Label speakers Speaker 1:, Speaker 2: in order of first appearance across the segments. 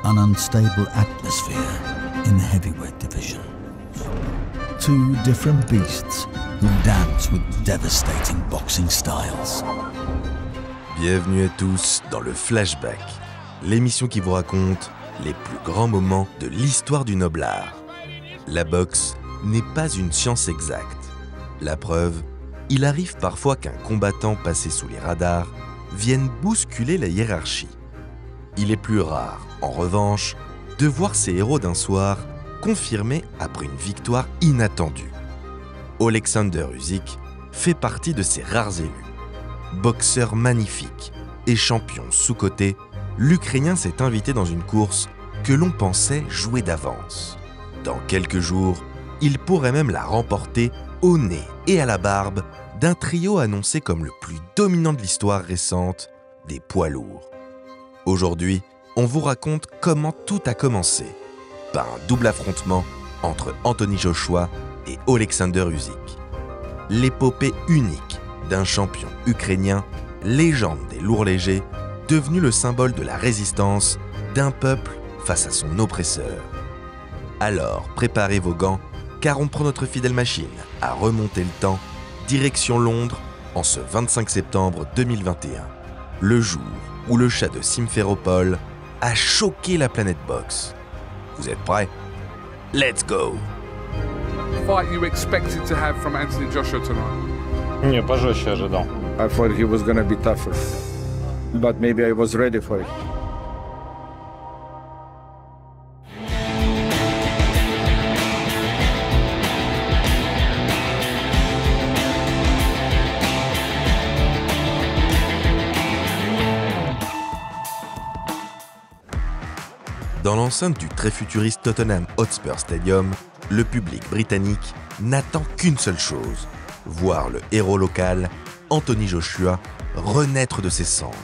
Speaker 1: an unstable atmosphere in the heavyweight division. Two different beasts who dance with devastating boxing styles.
Speaker 2: Bienvenue à tous dans le Flashback, l'émission qui vous raconte les plus grands moments de l'histoire du noble art. La boxe n'est pas une science exacte. La preuve, il arrive parfois qu'un combattant passé sous les radars vienne bousculer la hiérarchie. Il est plus rare, en revanche, de voir ces héros d'un soir confirmés après une victoire inattendue. Oleksandr Usyk fait partie de ces rares élus. Boxeur magnifique et champion sous-coté, l'Ukrainien s'est invité dans une course que l'on pensait jouer d'avance. Dans quelques jours, il pourrait même la remporter au nez et à la barbe d'un trio annoncé comme le plus dominant de l'histoire récente des poids lourds. Aujourd'hui, on vous raconte comment tout a commencé, par un double affrontement entre Anthony Joshua et Oleksandr Usyk. L'épopée unique d'un champion ukrainien, légende des lourds légers, devenu le symbole de la résistance d'un peuple face à son oppresseur. Alors, préparez vos gants, car on prend notre fidèle machine à remonter le temps, direction Londres, en ce 25 septembre 2021, le jour où le chat de Simferopol a choqué la planète boxe. Vous êtes prêts? Let's go!
Speaker 3: Fight you expected to have from Anthony Joshua tonight?
Speaker 4: Не, пожестче ожидал.
Speaker 5: I thought he was gonna be tougher, but maybe I was ready for it.
Speaker 2: Dans l'enceinte du très futuriste Tottenham Hotspur Stadium, le public britannique n'attend qu'une seule chose, voir le héros local, Anthony Joshua, renaître de ses cendres.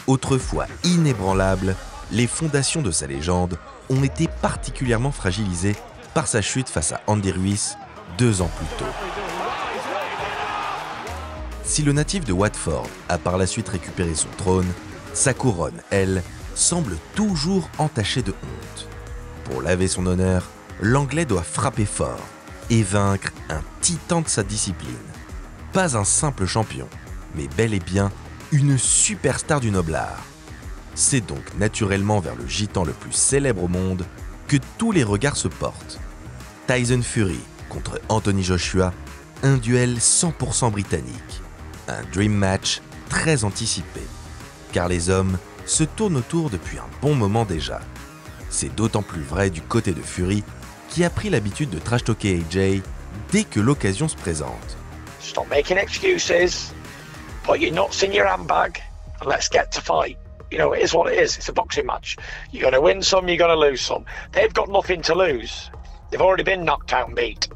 Speaker 2: Autrefois inébranlable, les fondations de sa légende ont été particulièrement fragilisées par sa chute face à Andy Ruiz 2 ans plus tôt. Si le natif de Watford a par la suite récupéré son trône, sa couronne, elle, semble toujours entachée de honte. Pour laver son honneur, l'Anglais doit frapper fort et vaincre un titan de sa discipline. Pas un simple champion, mais bel et bien une superstar du noble art. C'est donc naturellement vers le gitan le plus célèbre au monde que tous les regards se portent. Tyson Fury contre Anthony Joshua, un duel 100% britannique. Un dream match très anticipé, car les hommes se tournent autour depuis un bon moment déjà. C'est d'autant plus vrai du côté de Fury, qui a pris l'habitude de trash-talker AJ dès que l'occasion se présente.
Speaker 6: Stop making excuses, put your nuts in your handbag, and let's get to fight. You know, it is what it is. It's a boxing match. You're going to win some, you're going to lose some. They've got nothing to lose. They've already been knocked out and beat.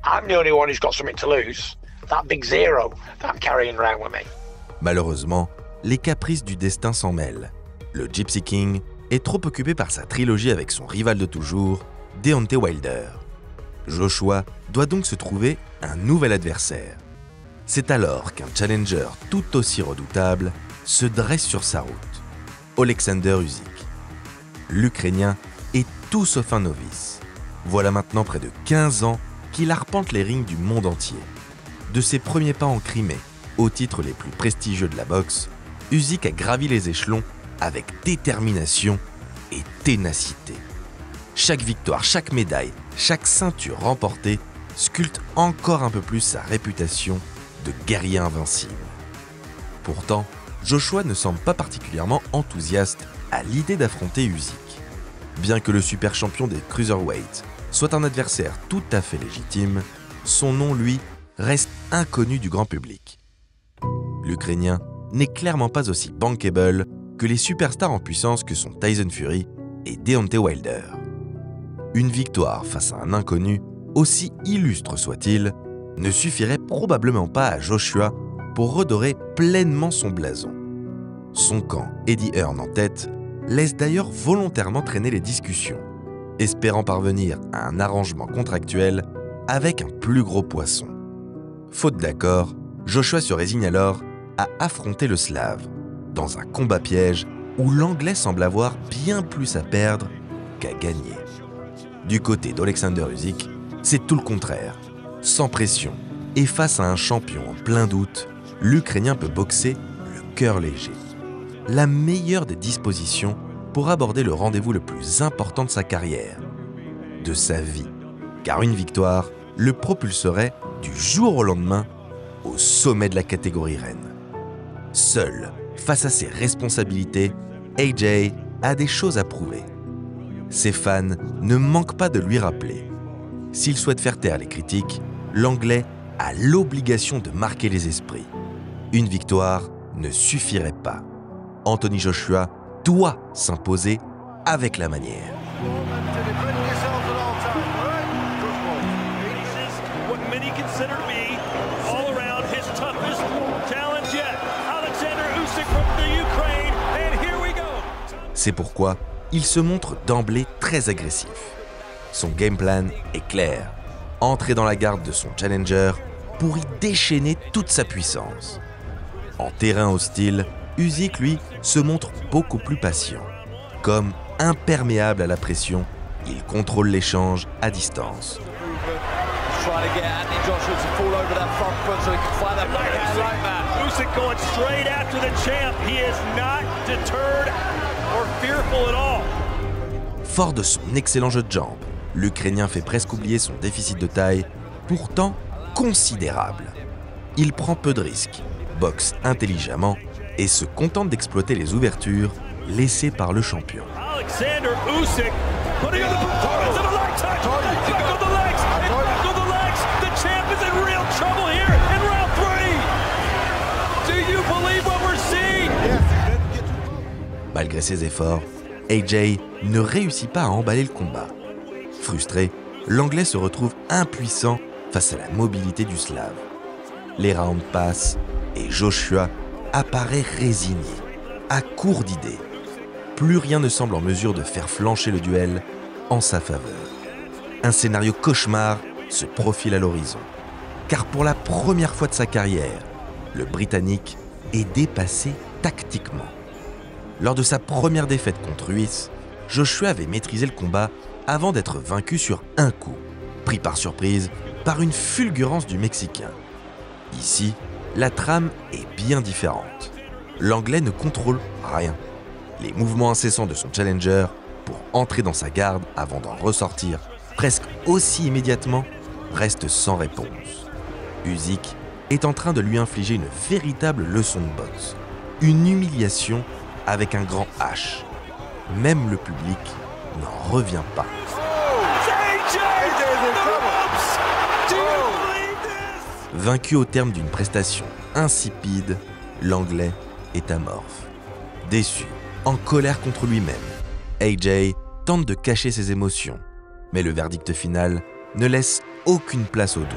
Speaker 6: I'm the only one who's got something to lose. That big zero that I'm carrying around with me.
Speaker 2: Malheureusement, les caprices du destin s'en mêlent. Le Gypsy King est trop occupé par sa trilogie avec son rival de toujours, Deontay Wilder. Joshua doit donc se trouver un nouvel adversaire. C'est alors qu'un challenger tout aussi redoutable se dresse sur sa route, Oleksandr Usyk. L'Ukrainien est tout sauf un novice. Voilà maintenant près de 15 ans qu'il arpente les rings du monde entier. De ses premiers pas en Crimée, aux titres les plus prestigieux de la boxe, Usyk a gravi les échelons avec détermination et ténacité. Chaque victoire, chaque médaille, chaque ceinture remportée sculpte encore un peu plus sa réputation de guerrier invincible. Pourtant, Joshua ne semble pas particulièrement enthousiaste à l'idée d'affronter Usyk. Bien que le super champion des cruiserweights soit un adversaire tout à fait légitime, son nom, lui, reste inconnu du grand public. L'Ukrainien n'est clairement pas aussi bankable que les superstars en puissance que sont Tyson Fury et Deontay Wilder. Une victoire face à un inconnu, aussi illustre soit-il, ne suffirait probablement pas à Joshua pour redorer pleinement son blason. Son camp, Eddie Hearn en tête, laisse d'ailleurs volontairement traîner les discussions, espérant parvenir à un arrangement contractuel avec un plus gros poisson. Faute d'accord, Joshua se résigne alors à affronter le Slave, dans un combat piège où l'Anglais semble avoir bien plus à perdre qu'à gagner. Du côté d'Alexander Usyk, c'est tout le contraire. Sans pression et face à un champion en plein doute, l'Ukrainien peut boxer le cœur léger. La meilleure des dispositions pour aborder le rendez-vous le plus important de sa carrière, de sa vie. Car une victoire le propulserait du jour au lendemain au sommet de la catégorie reine. Seul, face à ses responsabilités, AJ a des choses à prouver. Ses fans ne manquent pas de lui rappeler. S'il souhaite faire taire les critiques, l'Anglais a l'obligation de marquer les esprits. Une victoire ne suffirait pas. Anthony Joshua doit s'imposer avec la manière. C'est pourquoi il se montre d'emblée très agressif. Son game plan est clair. Entrer dans la garde de son challenger pour y déchaîner toute sa puissance. En terrain hostile, Usyk, lui, se montre beaucoup plus patient. Comme imperméable à la pression, il contrôle l'échange à distance. Fort de son excellent jeu de jambes, l'Ukrainien fait presque oublier son déficit de taille, pourtant considérable. Il prend peu de risques, boxe intelligemment et se contente d'exploiter les ouvertures laissées par le champion.
Speaker 4: Alexander Usyk putting on the performance of a lifetime. Back on the legs. Back on the legs. The champ is in real trouble here in round 3. Do you believe what we're seeing?
Speaker 2: Malgré ses efforts, AJ ne réussit pas à emballer le combat. Frustré, l'Anglais se retrouve impuissant face à la mobilité du Slave. Les rounds passent et Joshua apparaît résigné, à court d'idées. Plus rien ne semble en mesure de faire flancher le duel en sa faveur. Un scénario cauchemar se profile à l'horizon. Car pour la première fois de sa carrière, le Britannique est dépassé tactiquement. Lors de sa première défaite contre Ruiz, Joshua avait maîtrisé le combat avant d'être vaincu sur un coup, pris par surprise par une fulgurance du Mexicain. Ici, la trame est bien différente. L'Anglais ne contrôle rien. Les mouvements incessants de son challenger pour entrer dans sa garde avant d'en ressortir presque aussi immédiatement restent sans réponse. Usyk est en train de lui infliger une véritable leçon de boxe. Une humiliation avec un grand H. Même le public n'en revient pas. Vaincu au terme d'une prestation insipide, l'Anglais est amorphe. Déçu, en colère contre lui-même, AJ tente de cacher ses émotions, mais le verdict final ne laisse aucune place au doute.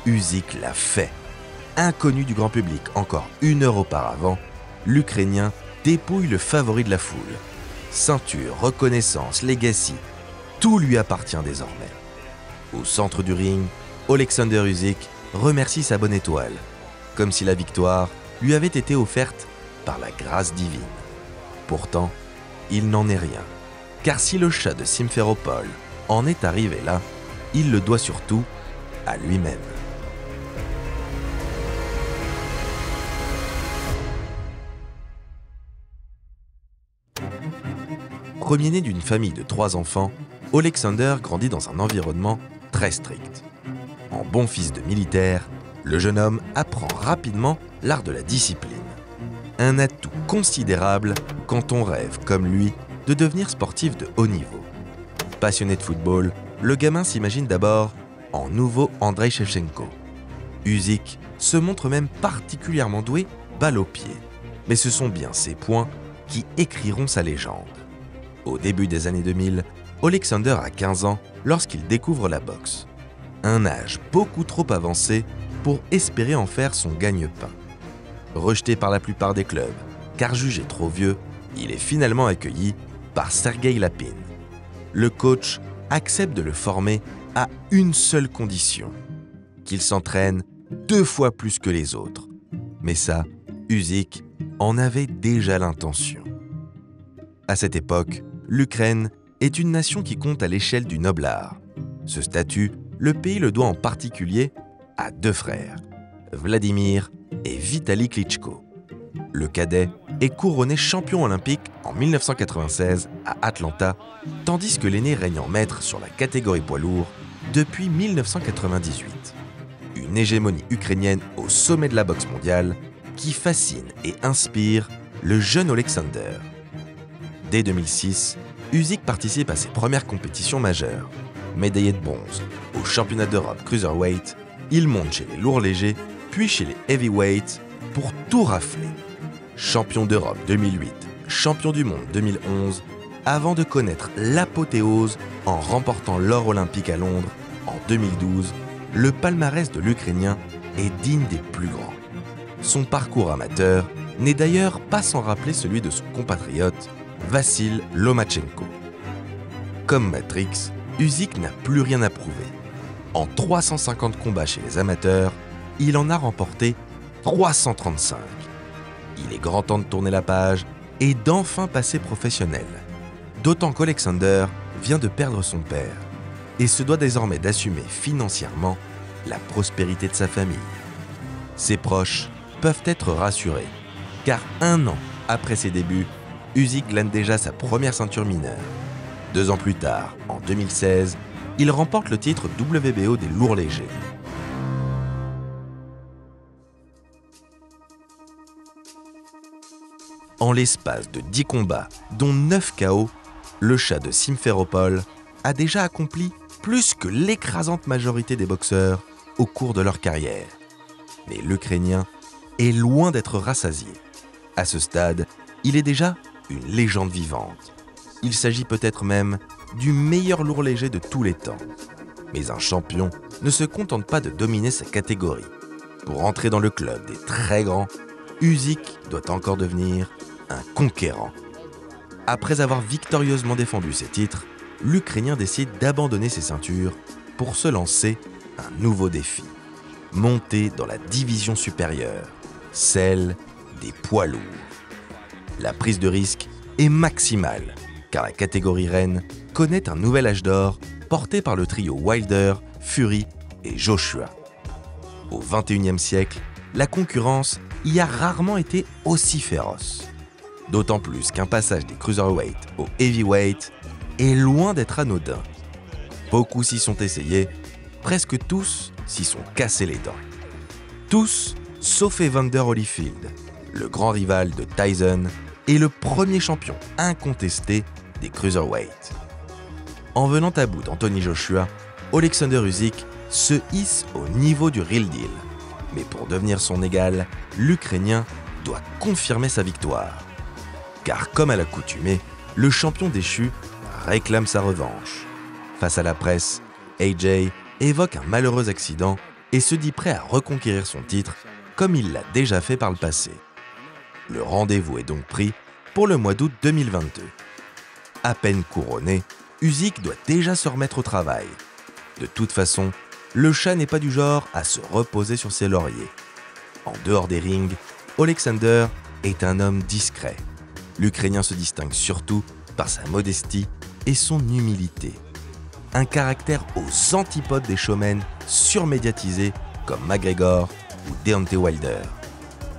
Speaker 2: Usyk l'a fait. Inconnu du grand public encore une heure auparavant, l'Ukrainien dépouille le favori de la foule. Ceinture, reconnaissance, legacy, tout lui appartient désormais. Au centre du ring, Alexander Usyk remercie sa bonne étoile, comme si la victoire lui avait été offerte par la grâce divine. Pourtant, il n'en est rien, car si le chat de Simferopol en est arrivé là, il le doit surtout à lui-même. Premier-né d'une famille de 3 enfants, Alexander grandit dans un environnement très strict. En bon fils de militaire, le jeune homme apprend rapidement l'art de la discipline. Un atout considérable quand on rêve, comme lui, de devenir sportif de haut niveau. Passionné de football, le gamin s'imagine d'abord en nouveau Andrei Shevchenko. Usyk se montre même particulièrement doué balle au pied. Mais ce sont bien ces points qui écriront sa légende. Au début des années 2000, Alexander a 15 ans lorsqu'il découvre la boxe. Un âge beaucoup trop avancé pour espérer en faire son gagne-pain. Rejeté par la plupart des clubs, car jugé trop vieux, il est finalement accueilli par Sergei Lapin. Le coach accepte de le former à une seule condition, qu'il s'entraîne 2 fois plus que les autres. Mais ça, Usyk en avait déjà l'intention. À cette époque, l'Ukraine est une nation qui compte à l'échelle du noble art. Ce statut, le pays le doit en particulier à 2 frères, Vladimir et Vitali Klitschko. Le cadet est couronné champion olympique en 1996 à Atlanta, tandis que l'aîné règne en maître sur la catégorie poids lourd depuis 1998. Une hégémonie ukrainienne au sommet de la boxe mondiale qui fascine et inspire le jeune Alexander. Dès 2006, Usyk participe à ses premières compétitions majeures. Médaillé de bronze au championnat d'Europe Cruiserweight, il monte chez les lourds légers, puis chez les heavyweights pour tout rafler. Champion d'Europe 2008, champion du monde 2011, avant de connaître l'apothéose en remportant l'or olympique à Londres en 2012, le palmarès de l'Ukrainien est digne des plus grands. Son parcours amateur n'est d'ailleurs pas sans rappeler celui de son compatriote Vassil Lomachenko. Comme Matrix, Usyk n'a plus rien à prouver. En 350 combats chez les amateurs, il en a remporté 335. Il est grand temps de tourner la page et d'enfin passer professionnel. D'autant qu'Alexander vient de perdre son père et se doit désormais d'assumer financièrement la prospérité de sa famille. Ses proches peuvent être rassurés, car 1 an après ses débuts, Usyk glane déjà sa première ceinture mineure. 2 ans plus tard, en 2016, il remporte le titre WBO des lourds légers. En l'espace de 10 combats, dont 9 KO, le chat de Simferopol a déjà accompli plus que l'écrasante majorité des boxeurs au cours de leur carrière. Mais l'Ukrainien est loin d'être rassasié. À ce stade, il est déjà une légende vivante. Il s'agit peut-être même du meilleur lourd léger de tous les temps. Mais un champion ne se contente pas de dominer sa catégorie. Pour entrer dans le club des très grands, Usyk doit encore devenir un conquérant. Après avoir victorieusement défendu ses titres, l'Ukrainien décide d'abandonner ses ceintures pour se lancer un nouveau défi. Monter dans la division supérieure, celle des poids lourds. La prise de risque est maximale, car la catégorie reine connaît un nouvel âge d'or porté par le trio Wilder, Fury et Joshua. Au XXIe siècle, la concurrence y a rarement été aussi féroce. D'autant plus qu'un passage des cruiserweight au heavyweight est loin d'être anodin. Beaucoup s'y sont essayés, presque tous s'y sont cassés les dents. Tous, sauf Evander Holyfield, le grand rival de Tyson et le premier champion incontesté des cruiserweight. En venant à bout d'Anthony Joshua, Alexander Usyk se hisse au niveau du real deal. Mais pour devenir son égal, l'Ukrainien doit confirmer sa victoire. Car comme à l'accoutumée, le champion déchu réclame sa revanche. Face à la presse, AJ évoque un malheureux accident et se dit prêt à reconquérir son titre comme il l'a déjà fait par le passé. Le rendez-vous est donc pris pour le mois d'août 2022. À peine couronné, Usyk doit déjà se remettre au travail. De toute façon, le chat n'est pas du genre à se reposer sur ses lauriers. En dehors des rings, Alexander est un homme discret. L'Ukrainien se distingue surtout par sa modestie et son humilité. Un caractère aux antipodes des showmen surmédiatisés comme McGregor ou Deontay Wilder.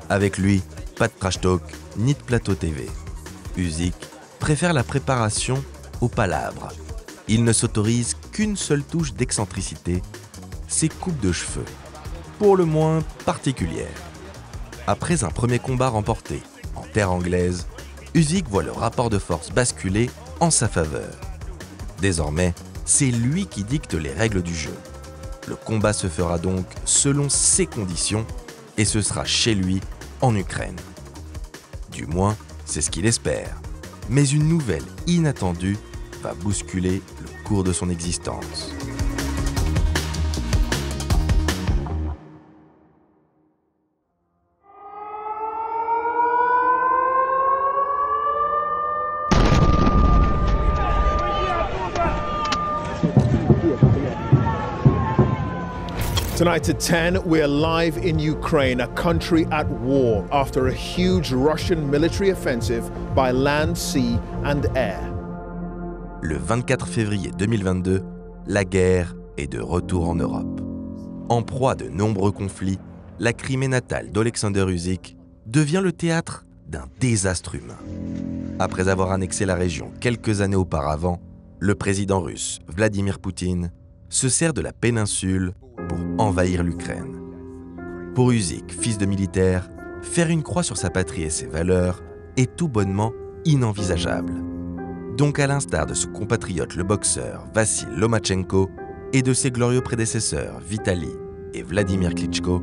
Speaker 2: Avec lui, pas de trash talk ni de plateau TV. Usyk préfère la préparation aux palabres. Il ne s'autorise qu'une seule touche d'excentricité, ses coupes de cheveux, pour le moins particulières. Après un premier combat remporté en terre anglaise, Usyk voit le rapport de force basculer en sa faveur. Désormais, c'est lui qui dicte les règles du jeu. Le combat se fera donc selon ses conditions et ce sera chez lui, en Ukraine. Du moins, c'est ce qu'il espère. Mais une nouvelle inattendue va bousculer le cours de son existence.
Speaker 7: Tonight at 10, we're live in Ukraine, a country at war after a huge Russian military offensive by land, sea and air.
Speaker 2: Le 24 février 2022, la guerre est de retour en Europe. En proie à de nombreux conflits, la Crimée natale d'Olexander Usyk devient le théâtre d'un désastre humain. Après avoir annexé la région quelques années auparavant, le président russe Vladimir Poutine se sert de la péninsule pour envahir l'Ukraine. Pour Usyk, fils de militaire, faire une croix sur sa patrie et ses valeurs est tout bonnement inenvisageable. Donc à l'instar de son compatriote le boxeur Vassil Lomachenko et de ses glorieux prédécesseurs Vitali et Vladimir Klitschko,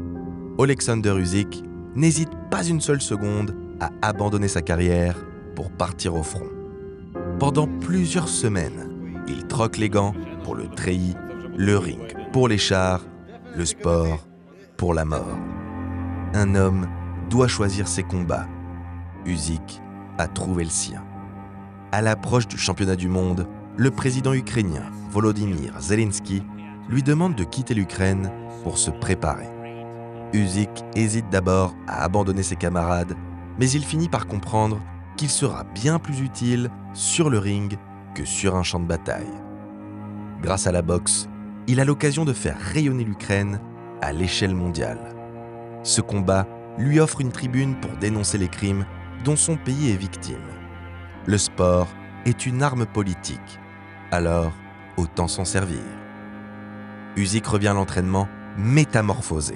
Speaker 2: Olexander Usyk n'hésite pas une seule seconde à abandonner sa carrière pour partir au front. Pendant plusieurs semaines, il troque les gants pour le treillis, le ring pour les chars, le sport pour la mort. Un homme doit choisir ses combats. Usyk a trouvé le sien. À l'approche du championnat du monde, le président ukrainien Volodymyr Zelensky lui demande de quitter l'Ukraine pour se préparer. Usyk hésite d'abord à abandonner ses camarades, mais il finit par comprendre qu'il sera bien plus utile sur le ring que sur un champ de bataille. Grâce à la boxe, il a l'occasion de faire rayonner l'Ukraine à l'échelle mondiale. Ce combat lui offre une tribune pour dénoncer les crimes dont son pays est victime. Le sport est une arme politique, alors autant s'en servir. Usyk revient à l'entraînement métamorphosé.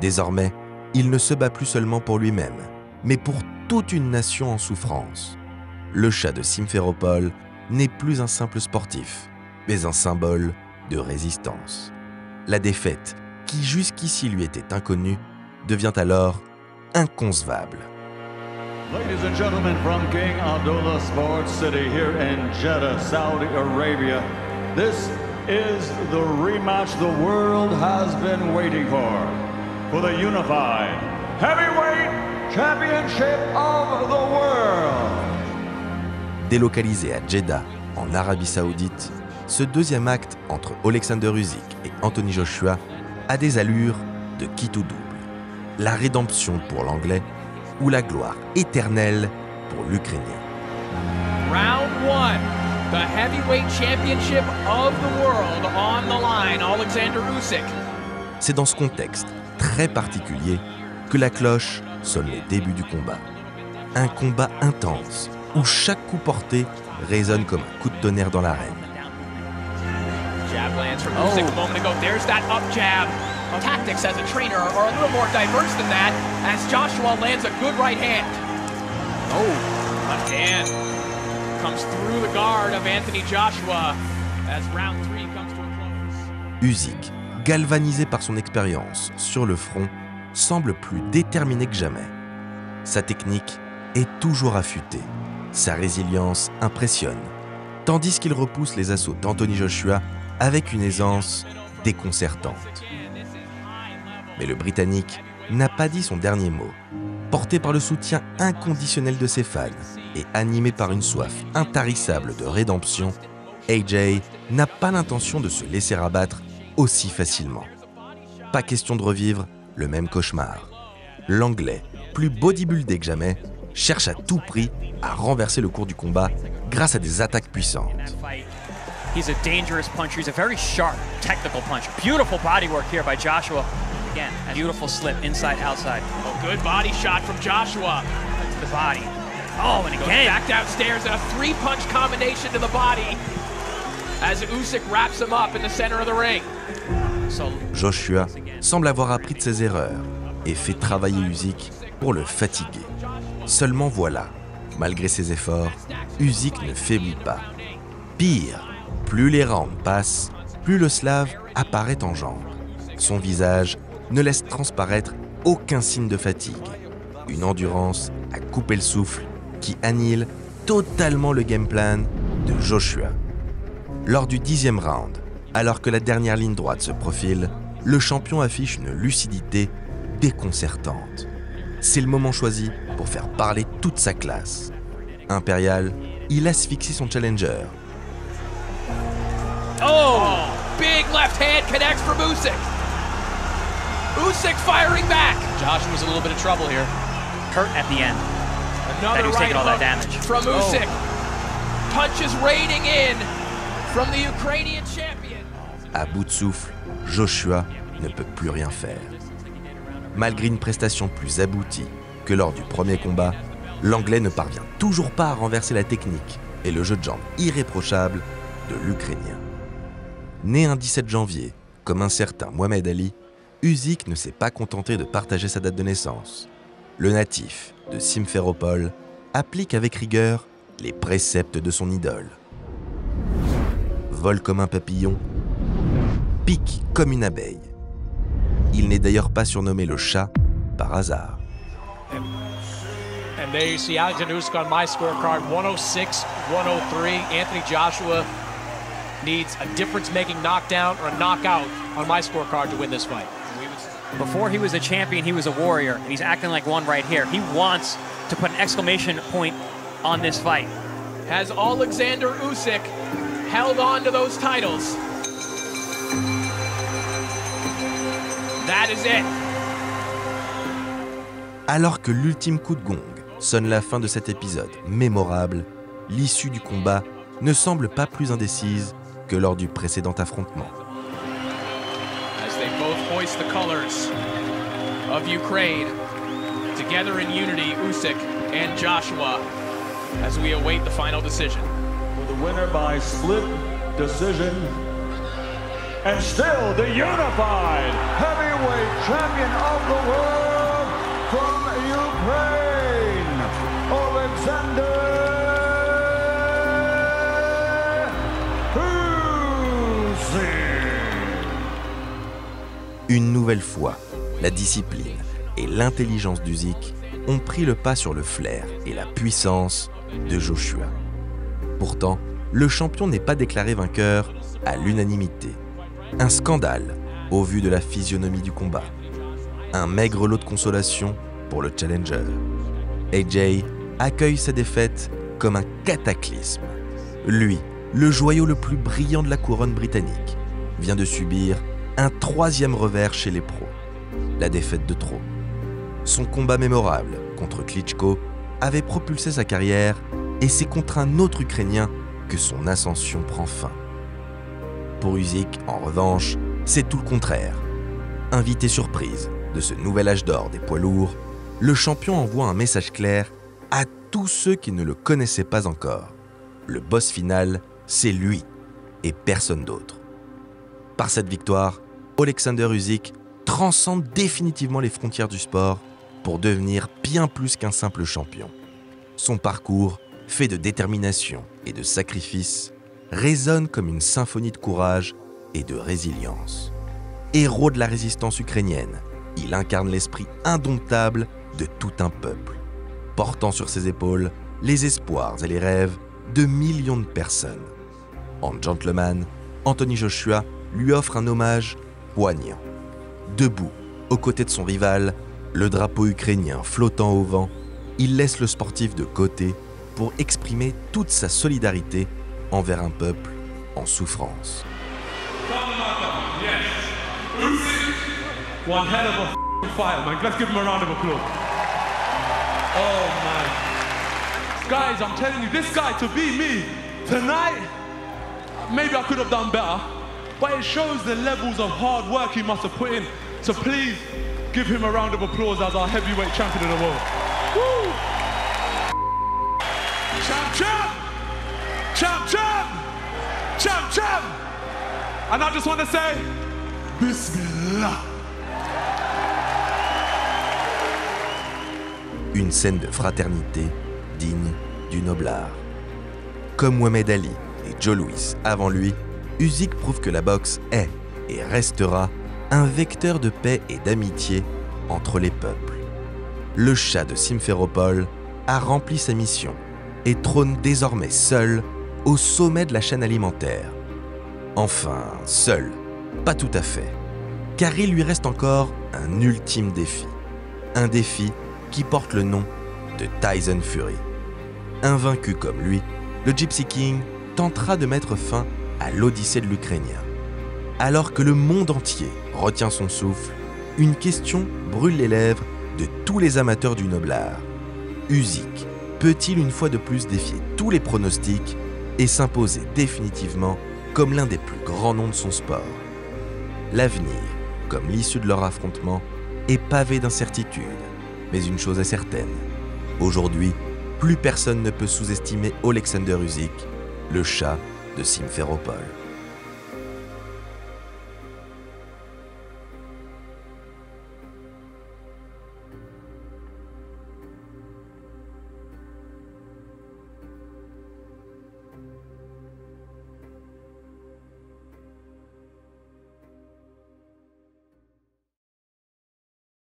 Speaker 2: Désormais, il ne se bat plus seulement pour lui-même, mais pour toute une nation en souffrance. Le Shah de Simferopol n'est plus un simple sportif, mais un symbole de résistance. La défaite, qui jusqu'ici lui était inconnue, devient alors inconcevable.
Speaker 8: Ladies and gentlemen, from King Abdullah Sports City here in Jeddah, Saudi Arabia, this is the rematch the world has been waiting for the unified heavyweight championship of the world.
Speaker 2: Délocalisé à Jeddah, en Arabie Saoudite, ce deuxième acte entre Olexander Usyk et Anthony Joshua a des allures de quitte ou double. La rédemption pour l'Anglais ou la gloire éternelle pour l'Ukrainien.
Speaker 9: Round 1, the heavyweight championship of the world on the line, Alexander Usyk.
Speaker 2: C'est dans ce contexte très particulier que la cloche sonne le début du combat. Un combat intense où chaque coup porté résonne comme un coup de tonnerre dans l'arène.
Speaker 9: Jab lands from Usyk a moment ago. There's that up jab. Tactics as a trainer are a little more diverse than that as Joshua lands a good right hand. Left hand comes through the guard of Anthony Joshua as round 3 comes to a close.
Speaker 2: Usyk, galvanisé par son expérience sur le front, semble plus déterminé que jamais. Sa technique est toujours affûtée. Sa résilience impressionne, tandis qu'il repousse les assauts d'Anthony Joshua avec une aisance déconcertante. Mais le Britannique n'a pas dit son dernier mot. Porté par le soutien inconditionnel de ses fans et animé par une soif intarissable de rédemption, AJ n'a pas l'intention de se laisser abattre aussi facilement. Pas question de revivre le même cauchemar. L'Anglais, plus bodybuildé que jamais, cherche à tout prix à renverser le cours du combat grâce à des attaques puissantes.
Speaker 9: He's a dangerous puncher. He's a very sharp, technical puncher. Beautiful body work here by Joshua. Again, beautiful slip, inside, outside. Oh, good body shot from Joshua. To the body. Oh, and again. Goes back downstairs and a 3-punch combination to the body as Usyk wraps him up in the center of the ring.
Speaker 2: Joshua semble avoir appris de ses erreurs et fait travailler Usyk pour le fatiguer. Seulement voilà, malgré ses efforts, Usyk ne faiblit pas. Pire, plus les rounds passent, plus le Slave apparaît en jambes. Son visage ne laisse transparaître aucun signe de fatigue. Une endurance à couper le souffle qui annihile totalement le game plan de Joshua. Lors du 10e round, alors que la dernière ligne droite se profile, le champion affiche une lucidité déconcertante. C'est le moment choisi pour faire parler toute sa classe. Impérial, il asphyxie son challenger.
Speaker 9: Oh! Big left hand connects from Usyk.
Speaker 4: Usyk firing back. Joshua's in a little bit of trouble here.
Speaker 9: Hurt at the end.
Speaker 4: Another
Speaker 9: That he's
Speaker 4: right
Speaker 9: taking all that
Speaker 4: hook
Speaker 9: damage.
Speaker 4: from Usyk. Punches raining in from the Ukrainian champion.
Speaker 2: À bout de souffle, Joshua ne peut plus rien faire. Malgré une prestation plus aboutie que lors du premier combat, l'Anglais ne parvient toujours pas à renverser la technique et le jeu de jambes irréprochable de l'Ukrainien. Né un 17 janvier, comme un certain Mohamed Ali, Usyk ne s'est pas contenté de partager sa date de naissance. Le natif de Simferopol applique avec rigueur les préceptes de son idole. Vole comme un papillon, pique comme une abeille. Il n'est d'ailleurs pas surnommé le chat par hasard.
Speaker 4: And there you see Alexander Usyk on my scorecard, 106, 103. Anthony Joshua needs a difference-making knockdown or a knockout on my scorecard to win this fight.
Speaker 9: Before he was a champion, he was a warrior, and he's acting like one right here. He wants to put an exclamation point on this fight.
Speaker 4: Has Alexander Usyk held on to those titles? That is it.
Speaker 2: Alors que l'ultime coup de gong sonne la fin de cet épisode mémorable, l'issue du combat ne semble pas plus indécise que lors du précédent affrontement.
Speaker 4: As they both hoist the colors of Ukraine, together in unity, Usyk and Joshua, as we await the final decision.
Speaker 8: For the winner by split decision, and still the unified heavyweight champion of the world from Ukraine, Alexander Usyk.
Speaker 2: Une nouvelle fois, la discipline et l'intelligence d'Usyk ont pris le pas sur le flair et la puissance de Joshua. Pourtant, le champion n'est pas déclaré vainqueur à l'unanimité. Un scandale au vu de la physionomie du combat. Un maigre lot de consolation pour le challenger. AJ accueille sa défaite comme un cataclysme. Lui, le joyau le plus brillant de la couronne britannique, vient de subir un 3e revers chez les pros. La défaite de trop. Son combat mémorable contre Klitschko avait propulsé sa carrière et c'est contre un autre Ukrainien que son ascension prend fin. Pour Usyk, en revanche, c'est tout le contraire. Invité surprise de ce nouvel âge d'or des poids lourds, le champion envoie un message clair à tous ceux qui ne le connaissaient pas encore. Le boss final, c'est lui et personne d'autre. Par cette victoire, Alexander Usyk transcende définitivement les frontières du sport pour devenir bien plus qu'un simple champion. Son parcours, fait de détermination et de sacrifice, résonne comme une symphonie de courage et de résilience. Héros de la résistance ukrainienne, il incarne l'esprit indomptable de tout un peuple, portant sur ses épaules les espoirs et les rêves de millions de personnes. En gentleman, Anthony Joshua lui offre un hommage poignant. Debout, aux côtés de son rival, le drapeau ukrainien flottant au vent, il laisse le sportif de côté pour exprimer toute sa solidarité envers un peuple en souffrance.
Speaker 10: One hell of a fight, man. Let's give him a round of applause. Oh, man. Guys, I'm telling you, this guy, to be me, tonight, maybe I could have done better, but it shows the levels of hard work he must have put in. So please, give him a round of applause as our heavyweight champion of the world. Woo! Champ, champ! Champ, champ! Champ, champ! And I just want to say, Bismillah.
Speaker 2: Une scène de fraternité digne du noblard. Comme Mohamed Ali et Joe Louis avant lui, Usyk prouve que la boxe est et restera un vecteur de paix et d'amitié entre les peuples. Le chat de Simferopol a rempli sa mission et trône désormais seul au sommet de la chaîne alimentaire. Enfin, seul, pas tout à fait, car il lui reste encore un ultime défi. Un défi qui porte le nom de Tyson Fury. Invaincu comme lui, le Gypsy King tentera de mettre fin à l'odyssée de l'Ukrainien. Alors que le monde entier retient son souffle, une question brûle les lèvres de tous les amateurs du noble art. Usyk peut-il une fois de plus défier tous les pronostics et s'imposer définitivement comme l'un des plus grands noms de son sport? L'avenir, comme l'issue de leur affrontement, est pavé d'incertitudes. Mais une chose est certaine, aujourd'hui, plus personne ne peut sous-estimer Oleksandr Usyk, le chat de Simferopol.